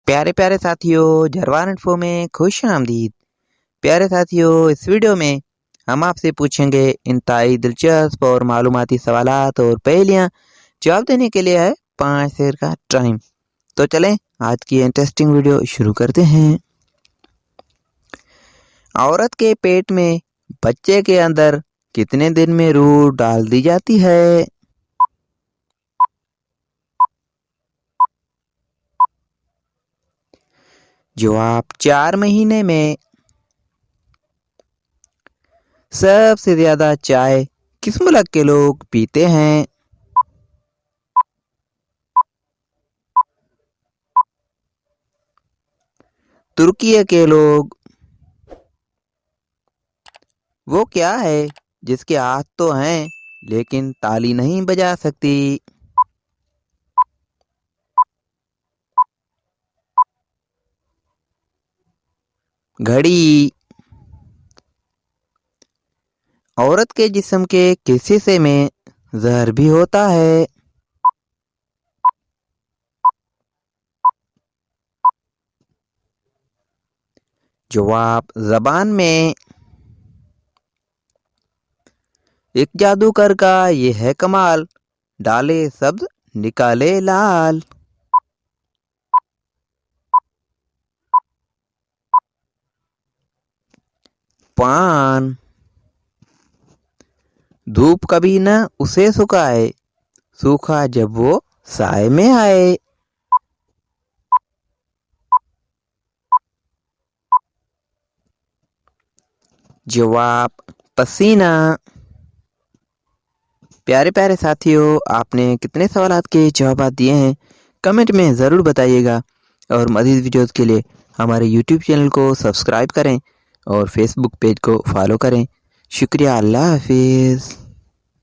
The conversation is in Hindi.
प्यारे प्यारे साथियों, झरवार इन्फो में खुश आमदीद। प्यारे साथियों, इस वीडियो में हम आपसे पूछेंगे इंतहाई दिलचस्प और मालूमाती सवालात और पहेलियां। जवाब देने के लिए है 5 सेकंड का टाइम। तो चलें आज की इंटरेस्टिंग वीडियो शुरू करते हैं। औरत के पेट में बच्चे के अंदर कितने दिन में रूह डाल दी जाती है? जवाब 4 महीने में। सबसे ज्यादा चाय किस मुल्क के लोग पीते हैं? तुर्की के लोग। वो क्या है जिसके हाथ तो हैं लेकिन ताली नहीं बजा सकती? घड़ी। औरत के जिस्म के किस हिस्से में जहर भी होता है? जवाब जबान में। एक जादूगर का ये है कमाल, डाले सब्ज निकाले लाल। पान। धूप कभी न उसे सुखाए, सूखा जब वो साए में आए। जवाब पसीना। प्यारे प्यारे साथियों, आपने कितने सवालात के जवाब दिए हैं कमेंट में ज़रूर बताइएगा। और मज़ीद वीडियोज़ के लिए हमारे यूट्यूब चैनल को सब्सक्राइब करें और फेसबुक पेज को फॉलो करें। शुक्रिया। अल्लाह हाफिज़।